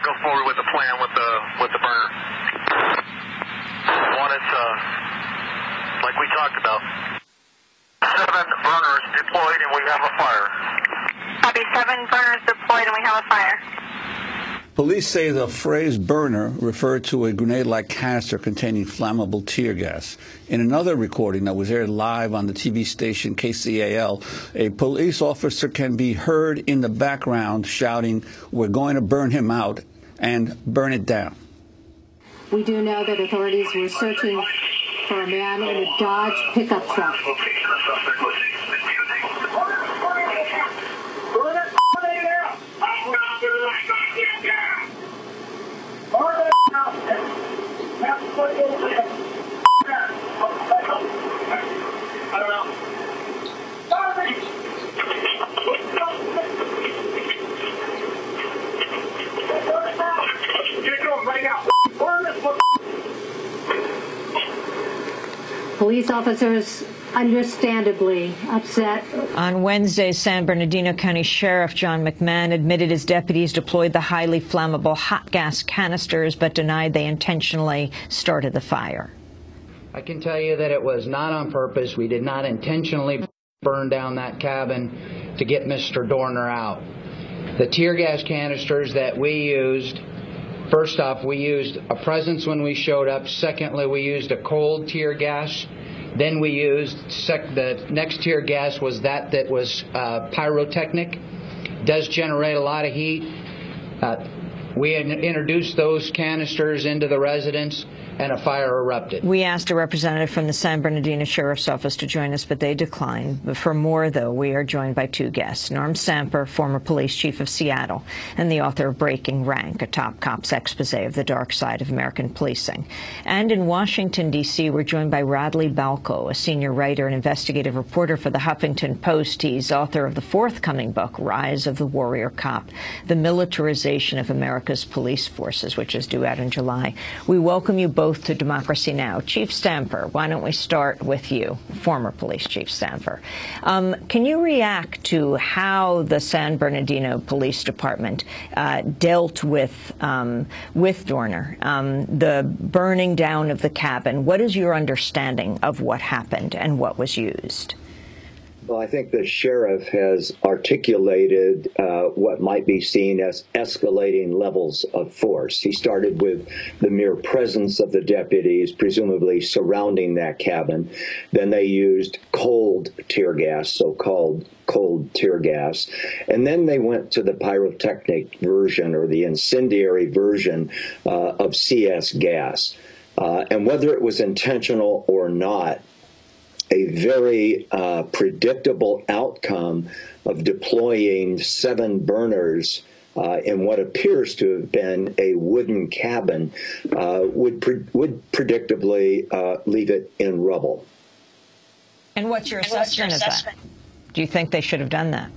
go forward with the plan with the burner. Want it like we talked about. 7 burners deployed and we have a fire. Copy, 7 burners deployed and we have a fire. Police say the phrase burner referred to a grenade-like canister containing flammable tear gas. In another recording that was aired live on the TV station KCAL, a police officer can be heard in the background shouting, "We're going to burn him out," and "burn it down." We do know that authorities were searching for a man in a Dodge pickup truck. Police officers understandably upset. On Wednesday, San Bernardino County Sheriff John McMahon admitted his deputies deployed the highly flammable hot gas canisters, but denied they intentionally started the fire. I can tell you that it was not on purpose. We did not intentionally burn down that cabin to get Mr. Dorner out. The tear gas canisters that we used, first off, we used a presence when we showed up. Secondly, we used a cold tear gas. Then we used, the next tear gas was that was pyrotechnic. Does generate a lot of heat. We introduced those canisters into the residence, and a fire erupted. We asked a representative from the San Bernardino Sheriff's Office to join us, but they declined. But for more, though, we are joined by 2 guests. Norm Samper, former police chief of Seattle, and the author of Breaking Rank, a top cop's expose of the dark side of American policing. And in Washington, D.C., we're joined by Radley Balko, a senior writer and investigative reporter for the Huffington Post. He's author of the forthcoming book, Rise of the Warrior Cop, The Militarization of America's Police Forces, which is due out in July. We welcome you both to Democracy Now! Chief Stamper, why don't we start with you, former police chief Stamper. Can you react to how the San Bernardino Police Department dealt with Dorner, the burning down of the cabin? What is your understanding of what happened and what was used? Well, I think the sheriff has articulated what might be seen as escalating levels of force. He started with the mere presence of the deputies, presumably surrounding that cabin. Then they used cold tear gas, so-called cold tear gas. And then they went to the pyrotechnic version, or the incendiary version of CS gas. And whether it was intentional or not, a very predictable outcome of deploying 7 burners in what appears to have been a wooden cabin would predictably leave it in rubble. And what's your assessment of that? Do you think they should have done that?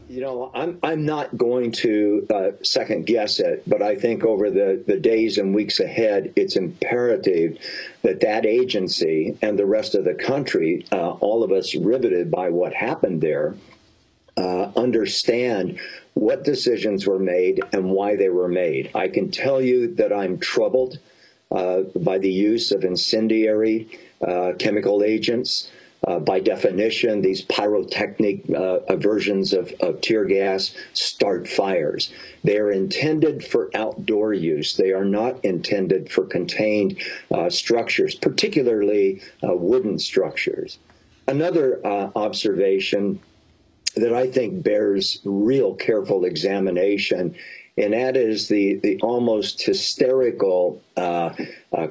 You know, I'm not going to second guess it, but I think over the days and weeks ahead, it's imperative that that agency and the rest of the country, all of us riveted by what happened there, understand what decisions were made and why they were made. I can tell you that I'm troubled by the use of incendiary chemical agents. By definition, these pyrotechnic versions of tear gas start fires. They are intended for outdoor use. They are not intended for contained structures, particularly wooden structures. Another observation that I think bears real careful examination, and that is the almost hysterical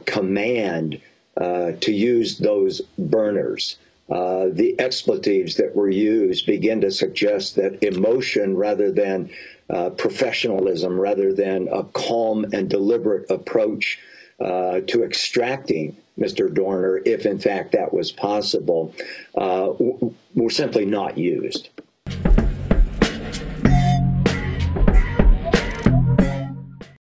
command to use those burners. The expletives that were used begin to suggest that emotion rather than professionalism, rather than a calm and deliberate approach to extracting Mr. Dorner, if in fact that was possible, were simply not used.